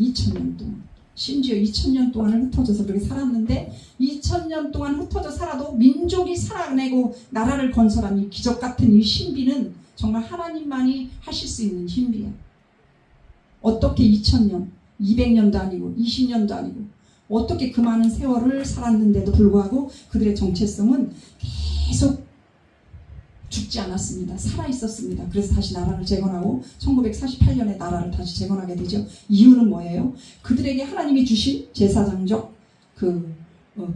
2000년 동안. 심지어 2000년 동안을 흩어져서 그렇게 살았는데 2000년 동안 흩어져 살아도 민족이 살아내고 나라를 건설한 이 기적 같은 이 신비는 정말 하나님만이 하실 수 있는 신비야. 어떻게 2000년, 200년도 아니고 20년도 아니고 어떻게 그 많은 세월을 살았는데도 불구하고 그들의 정체성은 계속 죽지 않았습니다. 살아있었습니다. 그래서 다시 나라를 재건하고 1948년에 나라를 다시 재건하게 되죠. 이유는 뭐예요? 그들에게 하나님이 주신 제사장적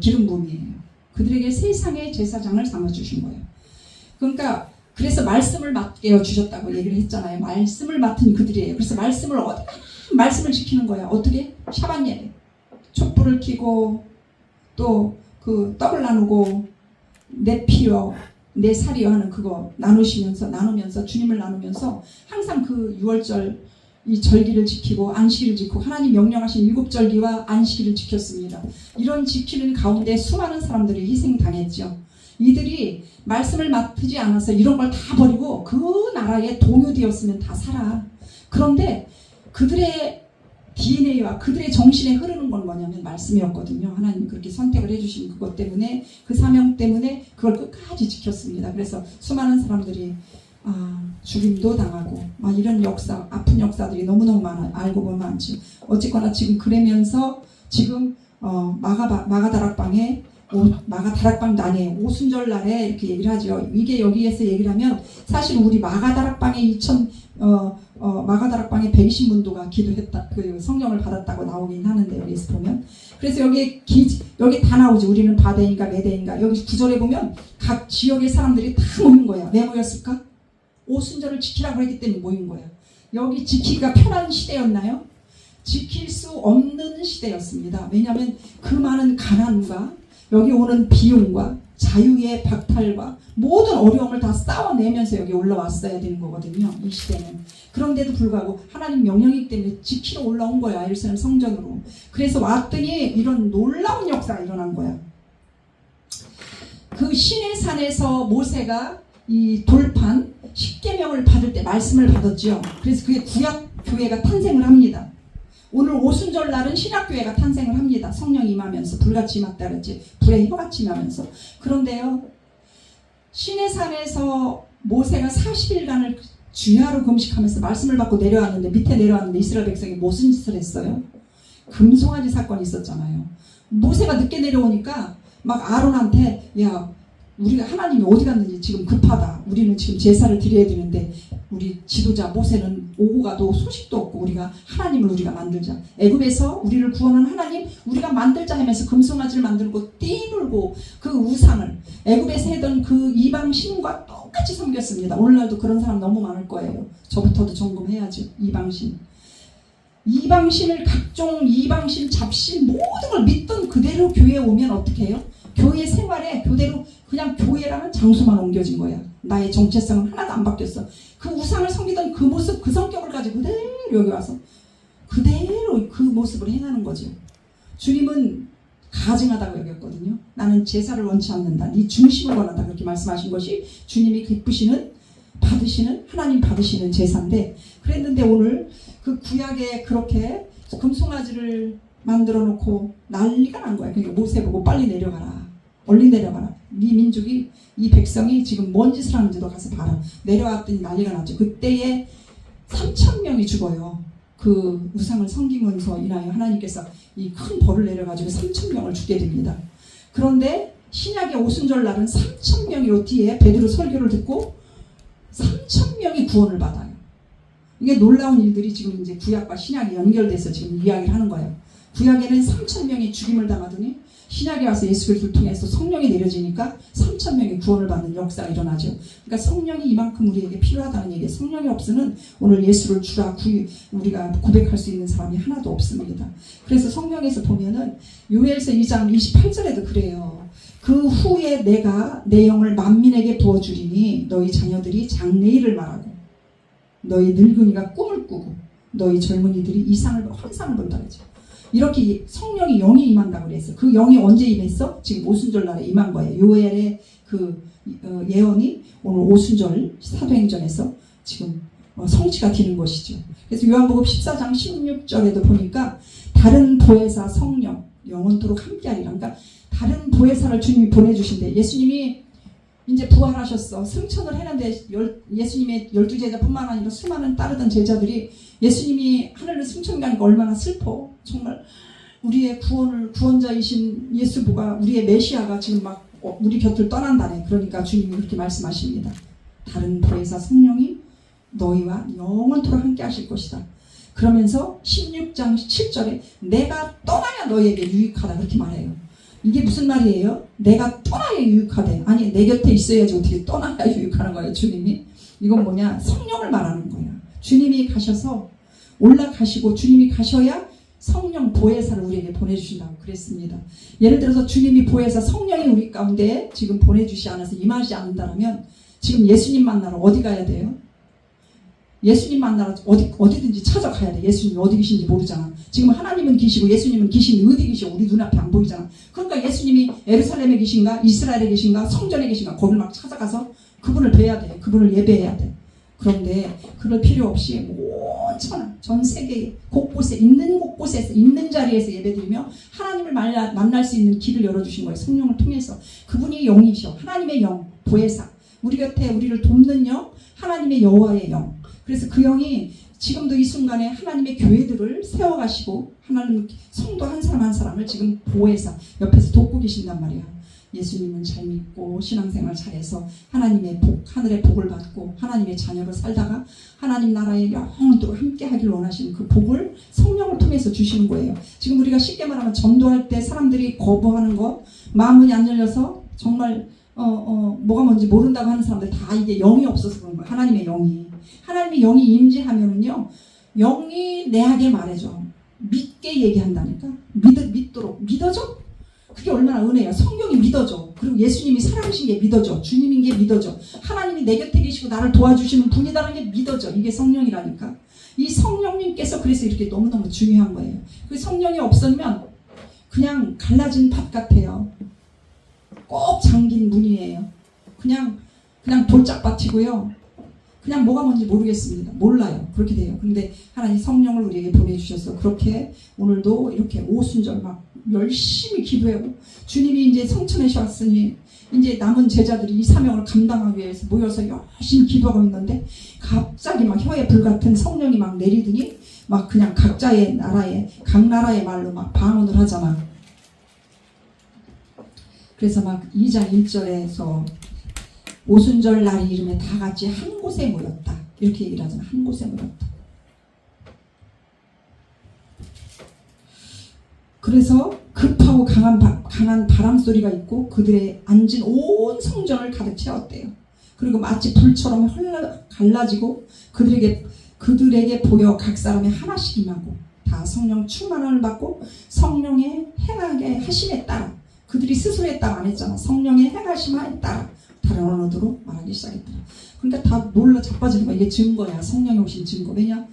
기름 부음이에요. 그들에게 세상의 제사장을 삼아주신 거예요. 그러니까 그래서 말씀을 맡겨 주셨다고 얘기를 했잖아요. 말씀을 맡은 그들이에요. 그래서 말씀을 지키는 거야. 어떻게? 샤반 예배. 촛불을 켜고 또 그 떡을 나누고 내 피요 내 살이요 하는 그거 나누면서 주님을 나누면서 항상 그 6월절 이 절기를 지키고 안식일을 지키고 하나님 명령하신 7절기와 안식일을 지켰습니다. 이런 지키는 가운데 수많은 사람들이 희생당했죠. 이들이 말씀을 맡지 않아서 이런 걸 다 버리고 그 나라에 동요되었으면 다 살아. 그런데 그들의 DNA와 그들의 정신에 흐르는 건 뭐냐면 말씀이었거든요. 하나님이 그렇게 선택을 해주신 그것 때문에 그 사명 때문에 그걸 끝까지 지켰습니다. 그래서 수많은 사람들이 죽임도 당하고 이런 역사, 아픈 역사들이 너무너무 많아요. 알고 보면 많죠. 어쨌거나 지금 그러면서 지금 마가다락방에 마가다락방도 아니에요. 오순절 날에 이렇게 얘기를 하죠. 이게 여기에서 얘기를 하면 사실 우리 마가다락방에 마가다락방에 120문도가 기도했다, 그 성령을 받았다고 나오긴 하는데 여기서 보면 그래서 여기 다 나오죠. 우리는 바대인가 메대인가 여기 구절에 보면 각 지역의 사람들이 다 모인 거야. 왜 모였을까? 오순절을 지키라고 했기 때문에 모인 거야. 여기 지키기가 편한 시대였나요? 지킬 수 없는 시대였습니다. 왜냐하면 그 많은 가난과 여기 오는 비용과 자유의 박탈과 모든 어려움을 다 싸워내면서 여기 올라왔어야 되는 거거든요. 이 시대는. 그런데도 불구하고 하나님 명령이기 때문에 지키러 올라온 거야. 예루살렘 성전으로. 그래서 왔더니 이런 놀라운 역사가 일어난 거야. 그 시내 산에서 모세가 이 돌판 10계명을 받을 때 말씀을 받았죠. 그래서 그게 구약교회가 탄생을 합니다. 오늘 오순절 날은 신약교회가 탄생을 합니다. 성령이 임하면서 불같이 임했다 그랬지. 불의 혀같이 임하면서. 그런데요. 시내산에서 모세가 40일간을 주야로 금식하면서 말씀을 받고 내려왔는데 밑에 내려왔는데 이스라엘 백성이 무슨 짓을 했어요? 금송아지 사건이 있었잖아요. 모세가 늦게 내려오니까 막 아론한테 야 우리가 하나님이 어디 갔는지 지금 급하다. 우리는 지금 제사를 드려야 되는데 우리 지도자 모세는 오고 가도 소식도 없고 우리가 하나님을 우리가 만들자. 애굽에서 우리를 구원한 하나님 우리가 만들자 하면서 금송아지를 만들고 띠물고 그 우상을 애굽에서 하던 그 이방 신과 똑같이 섬겼습니다. 오늘날도 그런 사람 너무 많을 거예요. 저부터도 점검해야죠. 이방신을 각종 이방신 잡신 모든 걸 믿던 그대로 교회에 오면 어떻게 해요? 교회 생활에 그대로 그냥 교회라는 장소만 옮겨진 거야. 나의 정체성은 하나도 안 바뀌었어. 그 우상을 섬기던 그 모습, 그 성격을 가지고 그대로 여기 와서 그대로 그 모습을 행하는 거죠. 주님은 가증하다고 여겼거든요. 나는 제사를 원치 않는다. 네 중심을 원한다. 그렇게 말씀하신 것이 주님이 기쁘시는 하나님 받으시는 제사인데 그랬는데 오늘 그 구약에 그렇게 금송아지를 만들어 놓고 난리가 난 거야. 그러니까 모세 보고 빨리 내려가라. 얼른 내려가라. 네 민족이 이 백성이 지금 뭔 짓을 하는지도 가서 봐라. 내려왔더니 난리가 났죠. 그때에 3,000명이 죽어요. 그 우상을 섬기면서 인하여 하나님께서 이 큰 벌을 내려가지고 3,000명을 죽게 됩니다. 그런데 신약의 오순절 날은 3,000명이 요 뒤에 베드로 설교를 듣고 3,000명이 구원을 받아요. 이게 놀라운 일들이 지금 이제 구약과 신약이 연결돼서 지금 이야기를 하는 거예요. 구약에는 3,000명이 죽임을 당하더니 신약에 와서 예수 그리스도를 통해서 성령이 내려지니까 3,000명이 구원을 받는 역사가 일어나죠. 그러니까 성령이 이만큼 우리에게 필요하다는 얘기예요. 성령이 없으면 오늘 예수를 주라 우리가 고백할 수 있는 사람이 하나도 없습니다. 그래서 성경에서 보면은 요엘서 2장 28절에도 그래요. 그 후에 내가 내 영을 만민에게 부어주리니 너희 자녀들이 장래일을 말하고 너희 늙은이가 꿈을 꾸고 너희 젊은이들이 환상을 본다 그러죠. 이렇게 성령이 영이 임한다고 그랬어요. 그 영이 언제 임했어? 지금 오순절 날에 임한 거예요. 요엘의 그 예언이 오늘 오순절 사도행전에서 지금 성취가 되는 것이죠. 그래서 요한복음 14장 16절에도 보니까 다른 보혜사 성령 영원토록 함께하리라. 그러니까 다른 보혜사를 주님이 보내주신대. 예수님이 이제 부활하셨어. 승천을 했는데 예수님의 12제자뿐만 아니라 수많은 따르던 제자들이 예수님이 하늘로 승천 가니까 얼마나 슬퍼. 정말 우리의 구원자이신 예수보가 우리의 메시아가 지금 막 우리 곁을 떠난다네. 그러니까 주님이 그렇게 말씀하십니다. 다른 보혜사 성령이 너희와 영원토록 함께 하실 것이다. 그러면서 16장 7절에 내가 떠나야 너희에게 유익하다 그렇게 말해요. 이게 무슨 말이에요? 내가 떠나야 유익하대. 아니 내 곁에 있어야지 어떻게 떠나야 유익하는 거예요 주님이. 이건 뭐냐? 성령을 말하는 거야. 주님이 가셔서 올라가시고 주님이 가셔야 성령 보혜사를 우리에게 보내주신다고 그랬습니다. 예를 들어서 주님이 보혜사 성령이 우리 가운데 지금 보내주시 않아서 임하지 않는다면 지금 예수님 만나러 어디 가야 돼요? 예수님 만나러 어디든지 찾아가야 돼. 예수님이 어디 계신지 모르잖아. 지금 하나님은 계시고 예수님은 계시니 어디 계셔? 우리 눈앞에 안 보이잖아. 그러니까 예수님이 예루살렘에 계신가 이스라엘에 계신가 성전에 계신가 거기를 막 찾아가서 그분을 뵈야 돼. 그분을 예배해야 돼. 그런데 그럴 필요 없이 온천하 전 세계 곳곳에 있는 곳곳에서 있는 자리에서 예배드리며 하나님을 만날 수 있는 길을 열어주신 거예요. 성령을 통해서. 그분이 영이셔. 하나님의 영 보혜사. 우리 곁에 우리를 돕는 영 하나님의 여호와의 영. 그래서 그 영이 지금도 이 순간에 하나님의 교회들을 세워가시고 하나님 성도 한 사람 한 사람을 지금 보혜사 옆에서 돕고 계신단 말이야. 예수님은 잘 믿고 신앙생활 잘해서 하나님의 복, 하늘의 복을 받고 하나님의 자녀로 살다가 하나님 나라에 영원토록 함께 하길 원하시는 그 복을 성령을 통해서 주시는 거예요. 지금 우리가 쉽게 말하면 전도할 때 사람들이 거부하는 거 마음문이 안 열려서 정말 뭐가 뭔지 모른다고 하는 사람들 다 이게 영이 없어서 그런 거예요. 하나님의 영이 임재하면은요 영이 내하게 말해줘. 믿게 얘기한다니까. 믿도록 믿어줘. 그게 얼마나 은혜야. 성경이 믿어져. 그리고 예수님이 살아계신 게 믿어져. 주님인 게 믿어져. 하나님이 내 곁에 계시고 나를 도와주시는 분이다라는 게 믿어져. 이게 성령이라니까. 이 성령님께서 그래서 이렇게 너무너무 중요한 거예요. 그 성령이 없으면 그냥 갈라진 밭 같아요. 꼭 잠긴 문이에요. 그냥 돌짝밭이고요. 그냥 뭐가 뭔지 모르겠습니다. 몰라요. 그렇게 돼요. 근데 하나님 성령을 우리에게 보내주셔서 그렇게 오늘도 이렇게 오순절 막 열심히 기도하고 주님이 이제 성천에 왔으니 이제 남은 제자들이 이 사명을 감당하기 위해서 모여서 열심히 기도하고 있는데 갑자기 막 혀에 불같은 성령이 막 내리더니 막 그냥 각자의 나라에 각 나라의 말로 막 방언을 하잖아. 그래서 막 2장 1절에서 오순절 날이 이름에 다 같이 한 곳에 모였다. 이렇게 얘기를 하잖아. 한 곳에 모였다. 그래서 급하고 강한 바람 소리가 있고 그들의 앉은 온 성전을 가득 채웠대요. 그리고 마치 불처럼 갈라지고 그들에게 보여 각 사람이 하나씩 임하고 다 성령 충만함을 받고 성령의 행하게 하심에 따라 그들이 스스로 했다고 안 했잖아. 성령의 행하심에 따라 다른 언어로 말하기 시작했더라. 그러니까 다 놀라 자빠지는 거야. 이게 증거야. 성령이 오신 증거. 왜냐?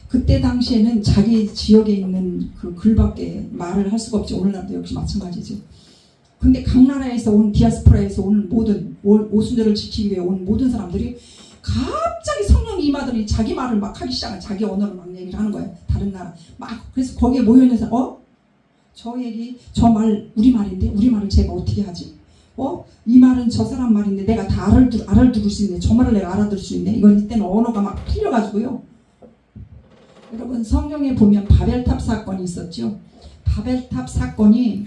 그때 당시에는 자기 지역에 있는 그 글밖에 말을 할 수가 없지. 오늘날도 역시 마찬가지지. 근데 각 나라에서 온 디아스포라에서 온 모든 오순절을 지키기 위해 온 모든 사람들이 갑자기 성령이 임하더니 자기 말을 막 하기 시작한 자기 언어로 막 얘기를 하는 거야. 다른 나라 막. 그래서 거기에 모여있는 사람 저 얘기 저 말 우리 말인데 우리 말을 제가 어떻게 하지? 이 말은 저 사람 말인데 내가 다 알아들을 수 있네. 저 말을 내가 알아들을 수 있네. 이건 이때는 언어가 막 틀려가지고요. 여러분 성경에 보면 바벨탑 사건이 있었죠. 바벨탑 사건이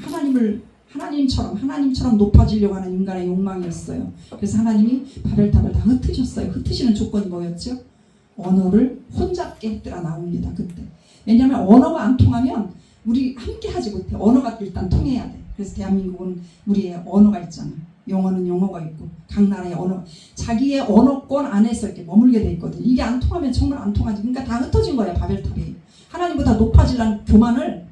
하나님처럼 높아지려고 하는 인간의 욕망이었어요. 그래서 하나님이 바벨탑을 다 흩으셨어요. 흩으시는 조건이 뭐였죠? 언어를 혼잡게 했더라 나옵니다. 그때. 왜냐하면 언어가 안 통하면 우리 함께 하지 못해. 언어가 일단 통해야 돼. 그래서 대한민국은 우리의 언어가 있잖아. 영어는 영어가 있고 각 나라의 언어 자기의 언어권 안에서 이렇게 머물게 돼 있거든. 이게 안 통하면 정말 안 통하지. 그러니까 다 흩어진 거야. 바벨탑이. 하나님보다 높아지려는 교만을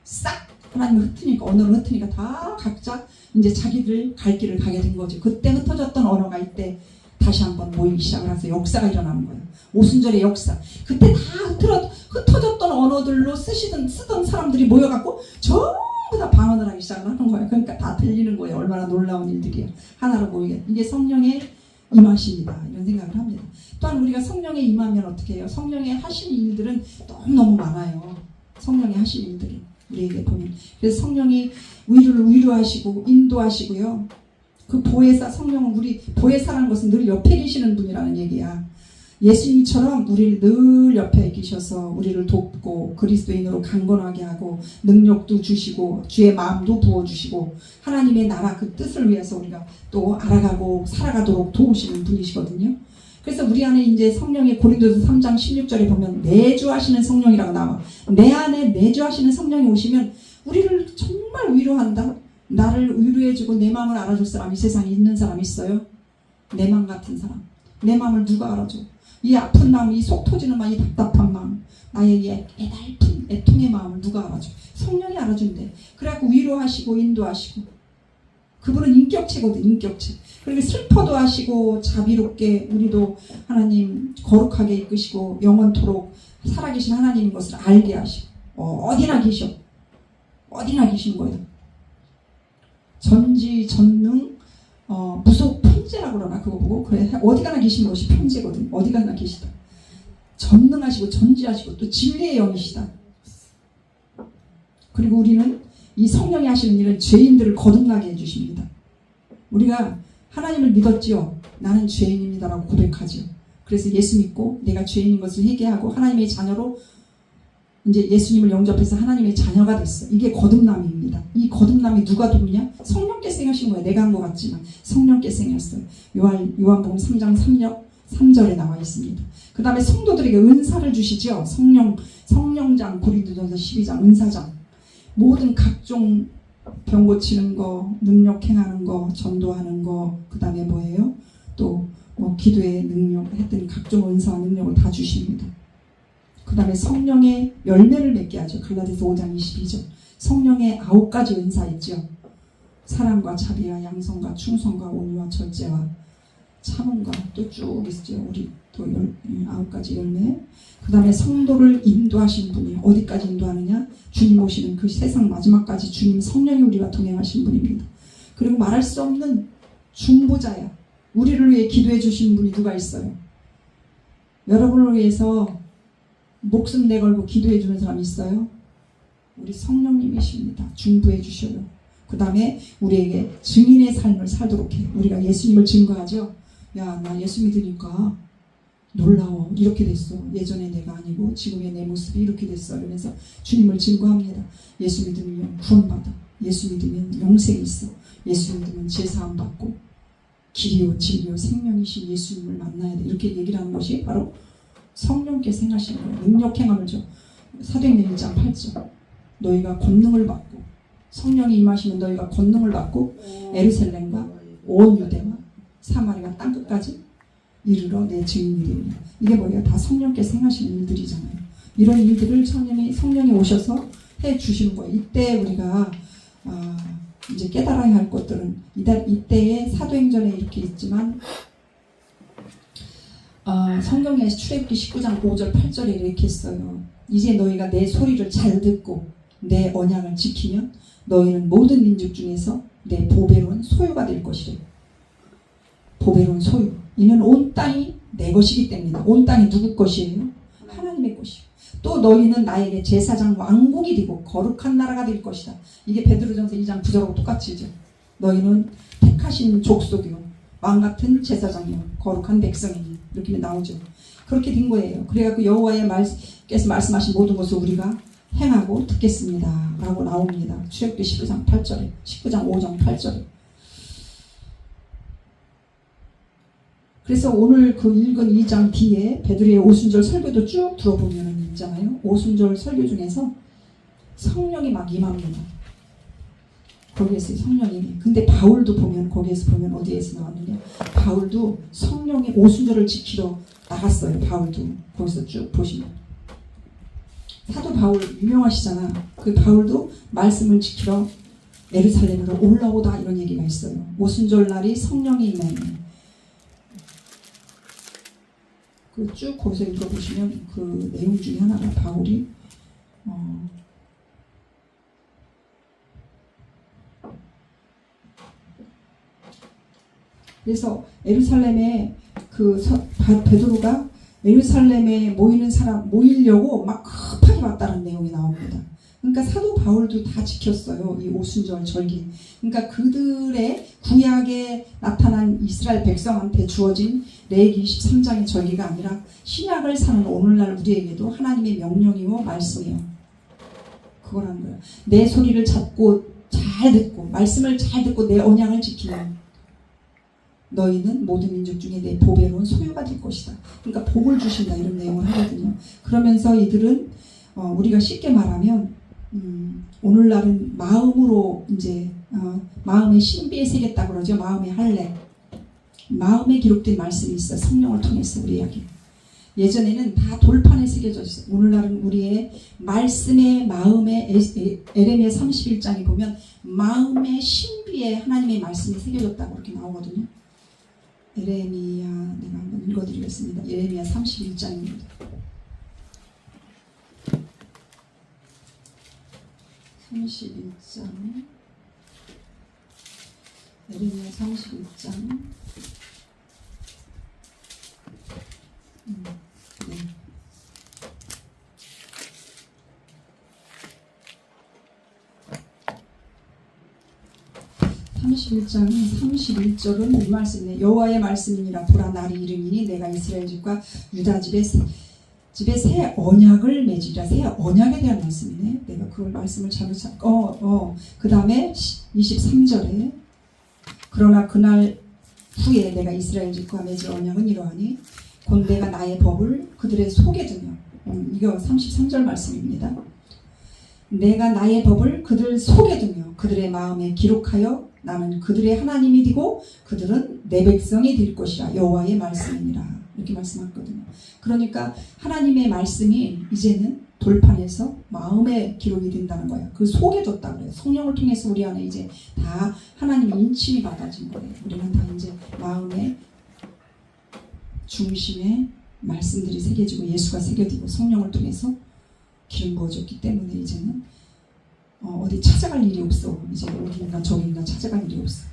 싹 하나님을 흩으니까 언어를 흩으니까 다 각자 이제 자기들 갈 길을 가게 된 거지. 그때 흩어졌던 언어가 이때 다시 한번 모이기 시작을 해서 역사가 일어나는 거예요. 오순절의 역사. 그때 다 흩어졌던 언어들로 쓰던 사람들이 모여갖고 전부 다 방언을 하기 시작을 하는 거예요. 그러니까 다 들리는 거예요. 얼마나 놀라운 일들이에요. 하나로 모이게. 이게 성령의 임하십니다. 이런 생각을 합니다. 또 또한 우리가 성령에 임하면 어떻게 해요? 성령의 하실 일들은 너무너무 많아요. 성령의 하실 일들이 우리에게 보면. 그래서 성령이 위로를 위로하시고 인도하시고요. 그 보혜사, 성령은 우리 보혜사라는 것은 늘 옆에 계시는 분이라는 얘기야. 예수님처럼 우리를 늘 옆에 계셔서 우리를 돕고 그리스도인으로 강건하게 하고 능력도 주시고 주의 마음도 부어주시고 하나님의 나라 그 뜻을 위해서 우리가 또 알아가고 살아가도록 도우시는 분이시거든요. 그래서 우리 안에 이제 성령의 고린도서 3장 16절에 보면 내주하시는 성령이라고 나와. 내 안에 내주하시는 성령이 오시면 우리를 정말 위로한다. 나를 위로해주고 내 마음을 알아줄 사람이 세상에 있는 사람이 있어요? 내 마음 같은 사람. 내 마음을 누가 알아줘? 이 아픈 마음, 이 속 터지는 마음, 이 답답한 마음, 나의 애달픈 애통의 마음을 누가 알아줘? 성령이 알아준대. 그래갖고 위로하시고 인도하시고. 그분은 인격체거든, 인격체. 그리고 슬퍼도 하시고 자비롭게 우리도 하나님 거룩하게 이끄시고 영원토록 살아계신 하나님인 것을 알게 하시고 어디나 계셔. 어디나 계신 거예요. 전지전능 무속 편재라고 그러나 그거 보고 그래 어디가나 계신 것이 편재거든. 어디가나 계시다. 전능하시고 전지하시고 또 진리의 영이시다. 그리고 우리는 이 성령이 하시는 일은 죄인들을 거듭나게 해주십니다. 우리가 하나님을 믿었지요. 나는 죄인입니다라고 고백하지요. 그래서 예수 믿고 내가 죄인인 것을 회개하고 하나님의 자녀로 이제 예수님을 영접해서 하나님의 자녀가 됐어. 이게 거듭남입니다. 이 거듭남이 누가 돕냐? 성령께서 행하신 거예요. 내가 한 것 같지만 성령께서 행했어요. 요한복음 3장 3절에 나와 있습니다. 그 다음에 성도들에게 은사를 주시죠. 성령장 고린도전서 12장 은사장. 모든 각종 병 고치는 거, 능력 행하는 거, 전도하는 거, 그 다음에 뭐예요? 또 뭐 기도의 능력 했던 각종 은사와 능력을 다 주십니다. 그 다음에 성령의 열매를 맺게 하죠. 갈라디아서 5장 22절. 성령의 9가지 은사 있죠. 사랑과 자비와 양성과 충성과 온유와 절제와 참음과 또 쭉 있죠. 우리 또 9가지 열매. 그 다음에 성도를 인도하신 분이 어디까지 인도하느냐? 주님 오시는 그 세상 마지막까지 주님 성령이 우리와 동행하신 분입니다. 그리고 말할 수 없는 중보자야. 우리를 위해 기도해 주신 분이 누가 있어요? 여러분을 위해서 목숨 내걸고 기도해 주는 사람이 있어요? 우리 성령님이십니다. 중보해 주셔요. 그 다음에 우리에게 증인의 삶을 살도록 해요. 우리가 예수님을 증거하죠. 야, 나 예수 믿으니까 놀라워. 이렇게 됐어. 예전에 내가 아니고 지금의 내 모습이 이렇게 됐어. 이러면서 주님을 증거합니다. 예수 믿으면 구원받아. 예수 믿으면 영생이 있어. 예수 믿으면 제사함 받고 길이요 진리요 생명이신 예수님을 만나야 돼. 이렇게 얘기를 하는 것이 바로 성령께서 행하시는 거예요. 능력 행함을 줘. 사도행전 1장 8절. 너희가 권능을 받고 성령이 임하시면 너희가 권능을 받고 예루살렘과 온 유대와 사마리아 땅끝까지 이르러 내 증인이 되리라. 이게 뭐예요? 다 성령께서 행하시는 일들이잖아요. 이런 일들을 성령이 오셔서 해 주시는 거예요. 이때 우리가 이제 깨달아야 할 것들은 이때의 사도행전에 이렇게 있지만 성경에 출애굽기 19장 5절 8절에 이렇게 있어요. 이제 너희가 내 소리를 잘 듣고 내 언약을 지키면 너희는 모든 민족 중에서 내 보배로운 소유가 될 것이래. 보배로운 소유. 이는 온 땅이 내 것이기 때문이다. 온 땅이 누구 것이에요? 하나님의 것이요. 또 너희는 나에게 제사장 왕국이 되고 거룩한 나라가 될 것이다. 이게 베드로전서 2장 9절하고 똑같이죠. 너희는 택하신 족속이요 왕같은 제사장이요 거룩한 백성이니 이렇게 나오죠. 그렇게 된 거예요. 그래갖고 여호와의 께서 말씀하신 모든 것을 우리가 행하고 듣겠습니다 라고 나옵니다. 출애굽기 19장 8절에 19장 5장 8절에. 그래서 오늘 그 읽은 2장 뒤에 베드로의 오순절 설교도 쭉 들어보면 있잖아요. 오순절 설교 중에서 성령이 막 임합니다. 거기에서 성령이. 근데 바울도 보면 거기에서 보면 어디에서 나왔느냐. 바울도 성령의 오순절을 지키러 나갔어요. 바울도 거기서 쭉 보시면. 사도 바울 유명하시잖아. 그 바울도 말씀을 지키러 예루살렘으로 올라오다 이런 얘기가 있어요. 오순절 날이 성령이 임하는. 그 쭉 거기서 읽어보시면 그 내용 중에 하나가 바울이 그래서 예루살렘에 베드로가 예루살렘에 모이려고 막 급하게 왔다는 내용이 나옵니다. 그러니까 사도 바울도 다 지켰어요. 이 오순절 절기. 그러니까 그들의 구약에 나타난 이스라엘 백성한테 주어진 레위기 23장의 절기가 아니라 신약을 사는 오늘날 우리에게도 하나님의 명령이요 말씀이요. 그거라는 거예요. 내 소리를 잡고 잘 듣고 말씀을 잘 듣고 내 언약을 지키면 너희는 모든 민족 중에 내 보배로운 소유가 될 것이다. 그러니까 복을 주신다 이런 내용을 하거든요. 그러면서 이들은 우리가 쉽게 말하면 오늘날은 마음으로 이제 마음의 신비에 새겼다 그러죠. 마음의 할례. 마음에 기록된 말씀이 있어. 성령을 통해서 우리에게. 예전에는 다 돌판에 새겨져 있어요. 오늘날은 우리의 말씀의 마음에 에레미야 31장에 보면 마음의 신비에 하나님의 말씀이 새겨졌다고 그렇게 나오거든요. 에레미야 내가 한번 읽어드리겠습니다. 에레미야 31장입니다. 에레미야 31장 네. 31장 31절은 이 말씀이네. 여호와의 말씀이니라. 보라 날이 이르니니 내가 이스라엘 집과 유다 집에 새 언약을 맺으리라. 새 언약에 대한 말씀이네. 내가 그걸 말씀을 잘못 그 다음에 23절에 그러나 그날 후에 내가 이스라엘 집과 맺을 언약은 이러하니 곧 내가 나의 법을 그들의 속에 두며 이거 33절 말씀입니다. 내가 나의 법을 그들 속에 두며 그들의 마음에 기록하여 나는 그들의 하나님이 되고 그들은 내 백성이 될 것이라. 여호와의 말씀이니라. 이렇게 말씀하거든요. 그러니까 하나님의 말씀이 이제는 돌판에서 마음에 기록이 된다는 거예요. 그 속에 뒀다 그래요. 성령을 통해서 우리 안에 이제 다 하나님의 인침이 받아진 거예요. 우리는 다 이제 마음의 중심에 말씀들이 새겨지고 예수가 새겨지고 성령을 통해서 기름 부어졌기 때문에 이제는 어디 찾아갈 일이 없어. 이제 어디인가 저기인가 찾아갈 일이 없어.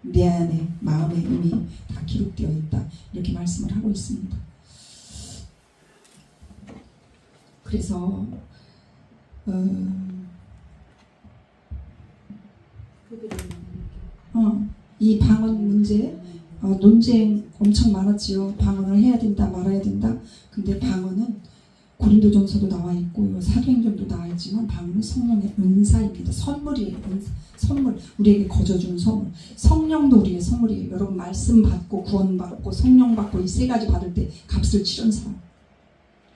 내 안에 마음에 이미 다 기록되어 있다. 이렇게 말씀을 하고 있습니다. 그래서 이 방언 문제 논쟁 엄청 많았지요. 방언을 해야 된다 말아야 된다. 근데 방언은 고린도전서도 나와 있고 사도행전도 나와 있지만 방언은 성령의 은사입니다. 선물이에요. 선물. 우리에게 거저주는 선물. 성령도 우리의 선물이에요. 여러분 말씀 받고 구원 받고 성령 받고 이 세 가지 받을 때 값을 치른 사람.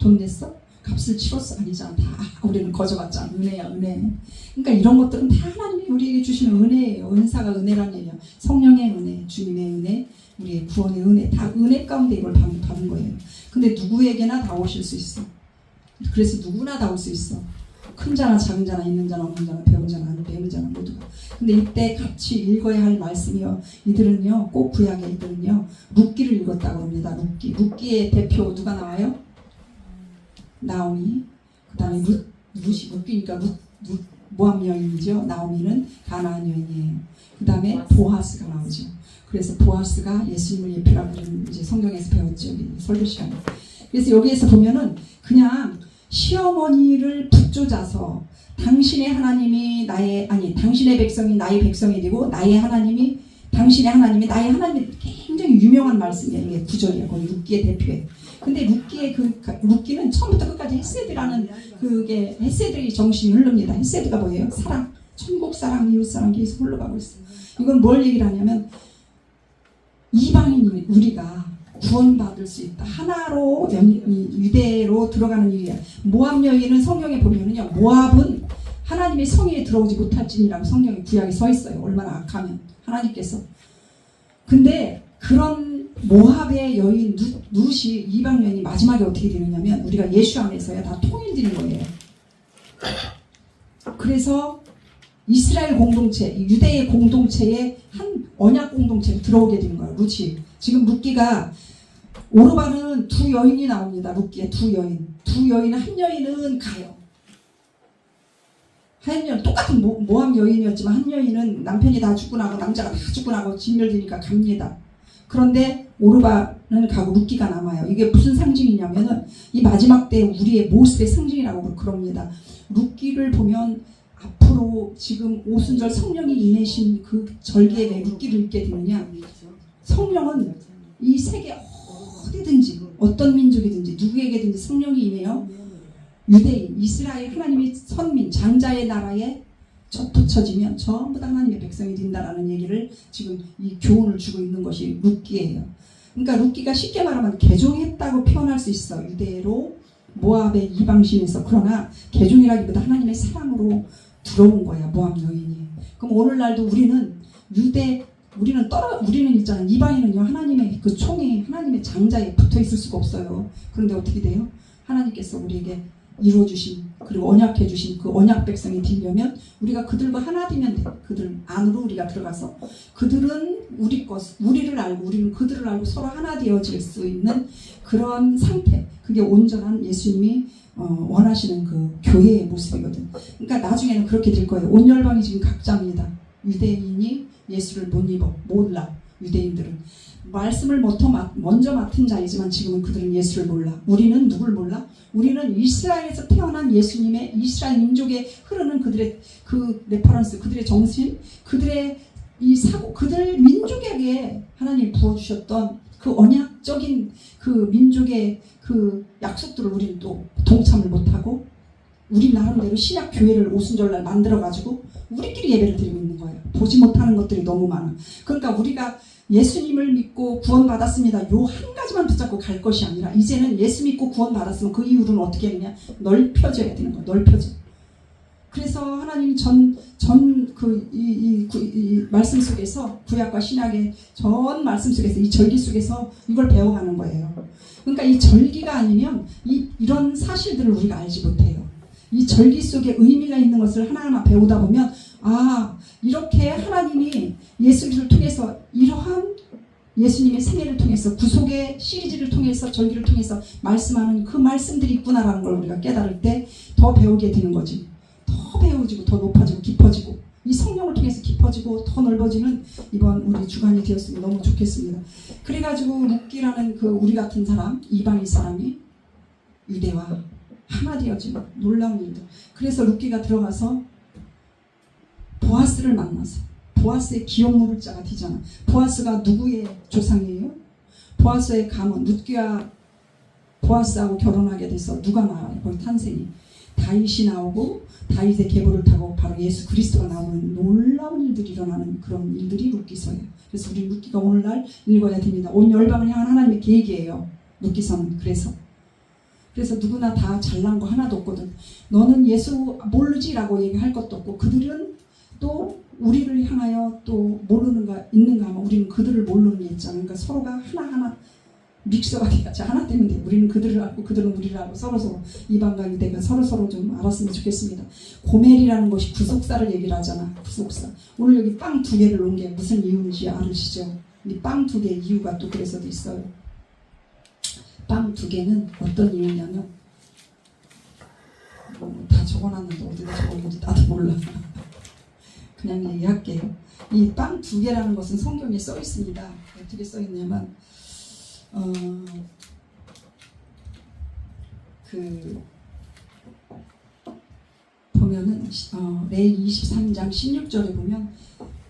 돈 냈어? 값을 치렀어? 아니잖아. 다 우리는 거저받잖아. 은혜야 은혜. 그러니까 이런 것들은 다 하나님이 우리에게 주시는 은혜예요. 은사가 은혜란 얘기야. 성령의 은혜, 주님의 은혜, 우리의 구원의 은혜. 다 은혜 가운데 이걸 받은 거예요. 근데 누구에게나 다 오실 수 있어. 그래서 누구나 다 올 수 있어. 큰 자나 작은 자나 있는 자나 없는 자나 배운 자나 안 배운 자나 모두가. 근데 이때 같이 읽어야 할 말씀이요. 이들은요. 꼭 구약의 이들은요. 룻기를 읽었다고 합니다. 룻기의 대표 누가 나와요? 나오미. 그 다음에 룻기니까 모압 여인이죠. 나오미는 가나안 여인이에요. 그 다음에 보아스가 나오죠. 그래서 보아스가 예수님을 예표라고 이제 성경에서 배웠죠. 설교 시간에. 그래서 여기에서 보면은 그냥 시어머니를 붙잡아서 당신의 하나님이 당신의 백성이 나의 백성이 되고 나의 하나님이 당신의 하나님이 나의 하나님이 굉장히 유명한 말씀이에요. 이게 구절이에요. 거기 룻기의 대표에. 근데 룻기는 처음부터 끝까지 헤세드라는 그게 헤세드의 정신이 흐릅니다. 헤세드가 뭐예요? 사랑, 천국 사랑, 이웃 사랑 계속 흘러가고 있어요. 이건 뭘 얘기를 하냐면 이방인 우리가 구원받을 수 있다. 하나로 유대로 들어가는 일이야. 모압 여인은 성경에 보면은요. 모압은 하나님의 성에 들어오지 못할지니라고 성경에 구약에 서 있어요. 얼마나 악하면 하나님께서. 근데 그런 모압의 여인 룻이 이방 여인이 마지막에 어떻게 되느냐면 우리가 예수 안에서야 다 통일되는 거예요. 그래서 이스라엘 공동체, 유대의 공동체에 한 언약 공동체로 들어오게 되는 거예요. 룻이. 지금 룻기가 오르반은 두 여인이 나옵니다. 룻기에 두 여인. 두 여인, 한 여인은 가요. 한 여인 똑같은 모함 여인이었지만 한 여인은 남편이 다 죽고 나고 남자가 다 죽고 나고 진멸되니까 갑니다. 그런데 오르바는 가고 룻기가 남아요. 이게 무슨 상징이냐면은 이 마지막 때 우리의 모습의 상징이라고 그럽니다. 룻기를 보면 앞으로 지금 오순절 성령이 임하신 그 절기에 왜 룻기를 읽게 되느냐? 성령은 이 세계 어디든지 어떤 민족이든지 누구에게든지 성령이 임해요. 유대인, 이스라엘 하나님의 선민, 장자의 나라에 붙여지면 전부 다 하나님의 백성이 된다라는 얘기를 지금 이 교훈을 주고 있는 것이 룻기예요. 그러니까 룻기가 쉽게 말하면 개종했다고 표현할 수 있어. 유대로 모압의 이방신에서. 그러나 개종이라기보다 하나님의 사랑으로 들어온 거야, 모압 여인이. 그럼 오늘날도 우리는 우리는 있잖아요. 이방인은요, 하나님의 그 총에, 하나님의 장자에 붙어 있을 수가 없어요. 그런데 어떻게 돼요? 하나님께서 우리에게 이루어주신, 그리고 언약해주신 그 언약 백성이 되려면 우리가 그들과 하나 되면 돼. 그들 안으로 우리가 들어가서 그들은 우리 것, 우리를 알고 우리는 그들을 알고 서로 하나 되어질 수 있는 그런 상태. 그게 온전한 예수님이 원하시는 그 교회의 모습이거든. 그러니까 나중에는 그렇게 될 거예요. 온 열방이 지금 각자입니다. 유대인이 예수를 못 입어, 몰라. 유대인들은 말씀을 먼저 맡은 자이지만 지금은 그들은 예수를 몰라. 우리는 누굴 몰라? 우리는 이스라엘에서 태어난 예수님의 이스라엘 민족에 흐르는 그들의 그 레퍼런스, 그들의 정신, 그들의 이 사고, 그들 민족에게 하나님이 부어주셨던 그 언약적인 그 민족의 그 약속들을 우리는 또 동참을 못하고 우리 나름대로 신약 교회를 오순절날 만들어가지고 우리끼리 예배를 드리고 있는 거예요. 보지 못하는 것들이 너무 많아. 그러니까 우리가 예수님을 믿고 구원받았습니다. 요 한 가지만 붙잡고 갈 것이 아니라 이제는 예수 믿고 구원받았으면 그 이후로는 어떻게 했느냐? 넓혀져야 되는 거야. 넓혀져. 그래서 하나님이 이 말씀 속에서 구약과 신약의 전 말씀 속에서 이 절기 속에서 이걸 배워가는 거예요. 그러니까 이 절기가 아니면 이런 사실들을 우리가 알지 못해요. 이 절기 속에 의미가 있는 것을 하나하나 배우다 보면 이렇게 하나님이 예수를 통해서 이러한 예수님의 생애를 통해서 구속의 시리즈를 통해서 절기를 통해서 말씀하는 그 말씀들이 있구나라는 걸 우리가 깨달을 때 더 배우게 되는 거지. 더 배워지고 더 높아지고 깊어지고 이 성령을 통해서 깊어지고 더 넓어지는 이번 우리 주간이 되었으면 너무 좋겠습니다. 그래가지고 룻기라는 그 우리 같은 사람, 이방인 사람이 유대와 하나 되어지는 놀라운 일들. 그래서 룻기가 들어가서 보아스를 만나서 보아스의 기업물을 자가 되잖아. 보아스가 누구의 조상이에요? 보아스의 가문. 룻기와 보아스하고 결혼하게 돼서 누가 나와요? 거기 탄생이. 다윗이 나오고 다윗의 계보를 타고 바로 예수 그리스도가 나오는 놀라운 일들이 일어나는 그런 일들이 룻기서예요. 그래서 우리 룻기가 오늘날 읽어야 됩니다. 온 열방을 향한 하나님의 계획이에요. 룻기서는. 그래서 누구나 다 잘난 거 하나도 없거든. 너는 예수 모르지라고 얘기할 것도 없고 그들은 또 우리를 향하여 또 모르는가 있는가 하면 우리는 그들을 모르는 게 있잖아요. 그러니까 서로가 하나하나 믹서가 돼야지. 하나 되면 돼. 우리는 그들을 알고 그들은 우리를 알고 서로서로 이방과 유대가 서로서로 좀 알았으면 좋겠습니다. 고멜이라는 것이 구속사를 얘기를 하잖아. 구속사. 오늘 여기 빵 2개를 놓은 게 무슨 이유인지 알으시죠? 이 빵 2개 이유가 또 그래서도 있어요. 빵 2개는 어떤 이유냐면 다 적어놨는데 어디다 적었는지 나도 몰라. 그냥 얘기할게요. 이 빵 2개라는 것은 성경에 써 있습니다. 어떻게 써 있냐면 보면은 레위 23장 16절에 보면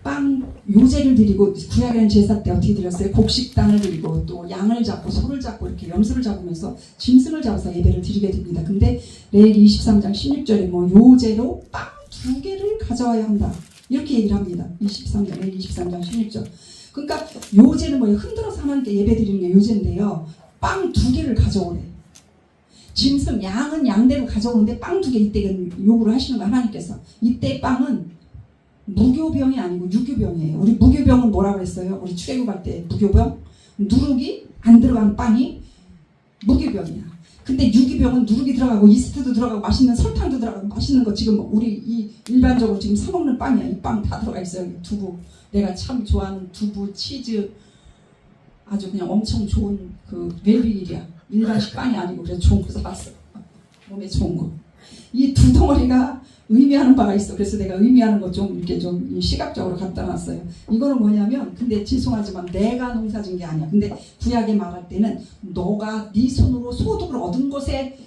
빵 요제를 드리고 구약에는 제사 때 어떻게 드렸어요? 곡식단을 드리고 또 양을 잡고 소를 잡고 이렇게 염소를 잡으면서 짐승을 잡아서 예배를 드리게 됩니다. 근데 레위 23장 16절에 요제로 빵 2개를 가져와야 한다. 이렇게 얘기를 합니다. 레위 23장 16절. 그러니까 요제는 뭐예요? 흔들어서 하나님께 예배 드리는 게 요제인데요. 빵 2개를 가져오래. 짐승, 양은 양대로 가져오는데 빵 2개 이때 요구를 하시는 거 하나님께서. 이때 빵은 무교병이 아니고 유교병이에요. 우리 무교병은 뭐라고 했어요? 우리 출애굽할 때 무교병? 누룩이 안 들어간 빵이 무교병이야. 근데 유기병은 누룩이 들어가고 이스트도 들어가고 맛있는 설탕도 들어가고 맛있는 거 지금 우리 일반적으로 지금 사 먹는 빵이야. 이 빵 다 들어가 있어요. 두부. 내가 참 좋아하는 두부, 치즈 아주 그냥 엄청 좋은 그 웰빙일이야. 일반식 빵이 아니고 그래서 좋은 거 사봤어. 몸에 좋은 거. 이 2 덩어리가 의미하는 바가 있어. 그래서 내가 의미하는 거 좀 이렇게 좀 시각적으로 갖다 놨어요. 이거는 뭐냐면, 근데 죄송하지만 내가 농사진 게 아니야. 근데 구약에 말할 때는 너가 네 손으로 소득을 얻은 것에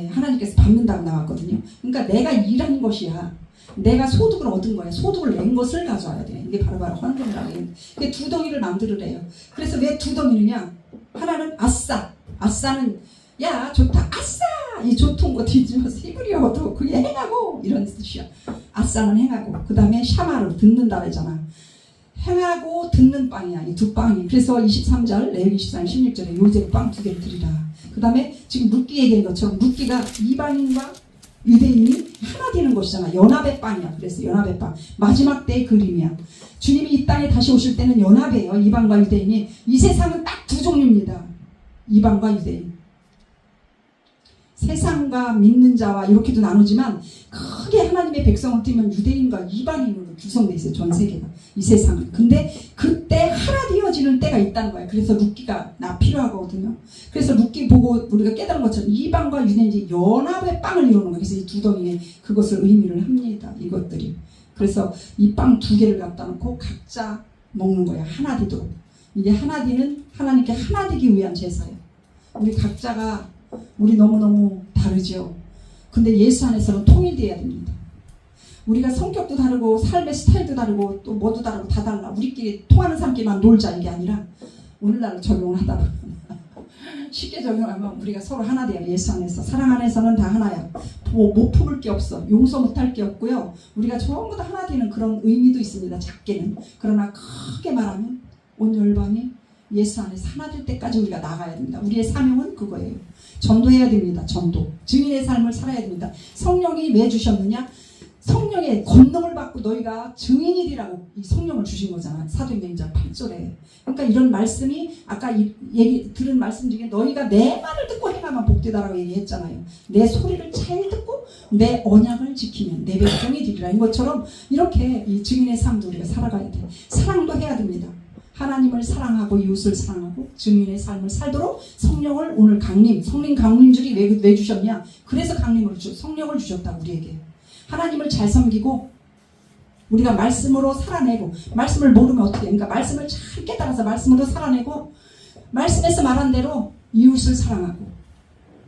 하나님께서 받는다고 나왔거든요. 그러니까 내가 일한 것이야. 내가 소득을 얻은 거야. 소득을 낸 것을 가져와야 돼. 이게 바로 헌금이라고 해요. 그게 두 덩이를 만들으래요. 그래서 왜 두 덩이느냐? 하나는 아싸. 아싸는 야 좋다. 아싸. 이 좋던 거 뒤집어서 히브리어도 그게 행하고 이런 뜻이야. 아싸는 행하고. 그 다음에 샤마를 듣는다 그러잖아. 행하고 듣는 빵이야. 이 두 빵이. 그래서 23절 레위기 24장 16절에 요셉 빵 두 개를 드리라. 그 다음에 지금 룻기 얘기한 것처럼 룻기가 이방인과 유대인이 하나 되는 것이잖아. 연합의 빵이야. 그래서 연합의 빵. 마지막 때의 그림이야. 주님이 이 땅에 다시 오실 때는 연합이에요. 이방과 유대인이. 이 세상은 딱 두 종류입니다. 이방과 유대인. 세상과 믿는 자와 이렇게도 나누지만 크게 하나님의 백성을 띄면 유대인과 이방인으로 구성되어 있어요. 전 세계가. 이 세상은. 근데 그때 하나 되어지는 때가 있다는 거예요. 그래서 룻기가 필요하거든요. 그래서 룻기 보고 우리가 깨달은 것처럼 이방과 유대인이 연합의 빵을 이루는 거예요. 그래서 이 두 덩이에 그것을 의미를 합니다. 이것들이. 그래서 이 빵 두 개를 갖다 놓고 각자 먹는 거예요. 하나 되도록. 이게 하나 되는 하나님께 하나 되기 위한 제사예요. 우리 각자가 우리 너무너무 다르죠. 근데 예수 안에서는 통일되어야 됩니다. 우리가 성격도 다르고 삶의 스타일도 다르고 또 뭐도 다르고 다 달라. 우리끼리 통하는 사람끼리만 놀자 이게 아니라 오늘날 적용을 하다 보면 쉽게 적용하면 우리가 서로 하나 돼요. 예수 안에서. 사랑 안에서는 다 하나야. 못 품을 게 없어. 용서 못할 게 없고요. 우리가 전부 다 하나 되는 그런 의미도 있습니다. 작게는. 그러나 크게 말하면 온 열방이 예수 안에서 하나 될 때까지 우리가 나가야 됩니다. 우리의 사명은 그거예요. 전도해야 됩니다. 전도. 증인의 삶을 살아야 됩니다. 성령이 왜 주셨느냐? 성령의 권능을 받고 너희가 증인이라고 이 성령을 주신 거잖아. 사도행전 8절에. 그러니까 이런 말씀이 아까 얘기 들은 말씀 중에 너희가 내 말을 듣고 행하면 복되다라고 얘기했잖아요. 내 소리를 잘 듣고 내 언약을 지키면 내 백성이 되리라. 인 것처럼 이렇게 이 증인의 삶도 우리가 살아가야 돼. 사랑도 해야 됩니다. 하나님을 사랑하고 이웃을 사랑하고 증인의 삶을 살도록 성령을 오늘 강림, 성령 강림줄이 왜 주셨냐? 그래서 강림을 성령을 주셨다 우리에게. 하나님을 잘 섬기고 우리가 말씀으로 살아내고 말씀을 모르면 어떻게 해? 그러니까 말씀을 잘 깨달아서 말씀으로 살아내고 말씀에서 말한 대로 이웃을 사랑하고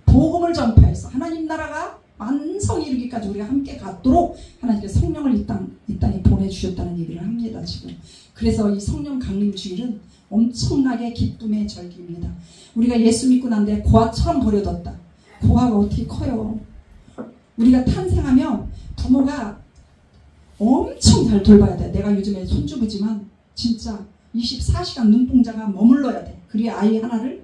복음을 전파해서 하나님 나라가 완성이 이르기까지 우리가 함께 갖도록 하나님께서 성령을 이 땅에 보내주셨다는 얘기를 합니다. 지금. 그래서 이 성령 강림 주일은 엄청나게 기쁨의 절기입니다. 우리가 예수 믿고 난 뒤에 고아처럼 버려뒀다. 고아가 어떻게 커요? 우리가 탄생하면 부모가 엄청 잘 돌봐야 돼. 내가 요즘에 손주부지만 진짜 24시간 눈동자가 머물러야 돼. 그래야 아이 하나를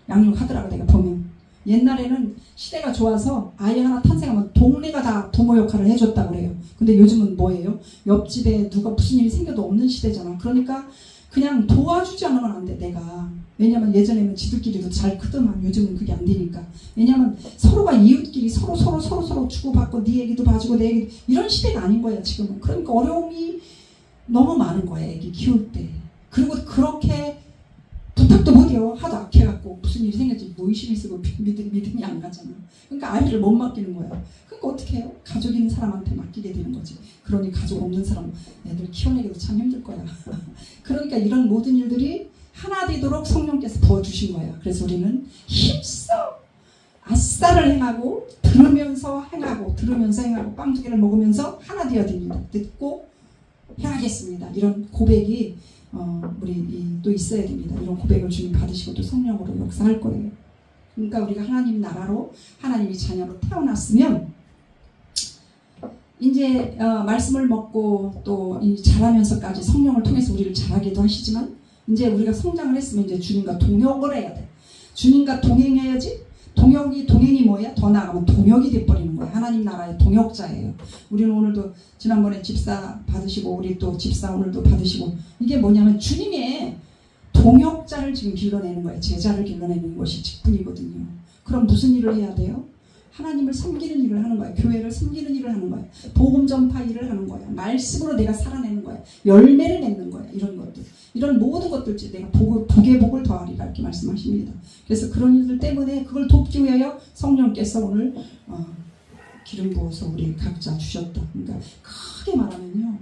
양육하더라고 내가 보면. 옛날에는 시대가 좋아서 아이 하나 탄생하면 동네가 다 부모 역할을 해줬다고 그래요. 근데 요즘은 뭐예요? 옆집에 누가 무슨 일이 생겨도 없는 시대잖아. 그러니까 그냥 도와주지 않으면 안 돼 내가. 왜냐면 예전에는 지들끼리도 잘 크더만 요즘은 그게 안 되니까. 왜냐면 서로가 이웃끼리 서로 주고받고 네 얘기도 봐주고 내 얘기도 이런 시대가 아닌 거야 지금은. 그러니까 어려움이 너무 많은 거야 애기 키울 때. 그리고 그렇게 부탁도 못해요. 하도 악해갖고 무슨 일이 생겼지 뭐 의심이 쓰고 믿음이 안 가잖아. 그러니까 아이를 못 맡기는 거예요. 그러니까 어떻게 해요? 가족 있는 사람한테 맡기게 되는 거지. 그러니 가족 없는 사람 애들 키워내기도 참 힘들 거야. 그러니까 이런 모든 일들이 하나 되도록 성령께서 부어주신 거예요. 그래서 우리는 힘써 아싸를 행하고 들으면서 행하고 빵 두 개를 먹으면서 하나 되어야 됩니다. 듣고 행하겠습니다. 이런 고백이 우리 또 있어야 됩니다. 이런 고백을 주님 받으시고 또 성령으로 역사할 거예요. 그러니까 우리가 하나님 나라로 하나님의 자녀로 태어났으면 이제 말씀을 먹고 또 자라면서까지 성령을 통해서 우리를 자라기도 하시지만 이제 우리가 성장을 했으면 이제 주님과 동역을 해야 돼. 주님과 동행해야지. 동행이 뭐야? 더 나아가면 동역이 돼버리는 거야. 하나님 나라의 동역자예요. 우리는 오늘도 지난번에 집사 받으시고 우리 또 집사 오늘도 받으시고 이게 뭐냐면 주님의 동역자를 지금 길러내는 거예요. 제자를 길러내는 것이 직분이거든요. 그럼 무슨 일을 해야 돼요? 하나님을 섬기는 일을 하는 거야. 교회를 섬기는 일을 하는 거야. 복음 전파 일을 하는 거야. 말씀으로 내가 살아내는 거야. 열매를 맺는 거야. 이런 것들. 이런 모든 것들 내가 복의 복을 더하리라 이렇게 말씀하십니다. 그래서 그런 일들 때문에 그걸 돕기 위하여 성령께서 오늘 기름 부어서 우리 각자 주셨다. 그러니까 크게 말하면요,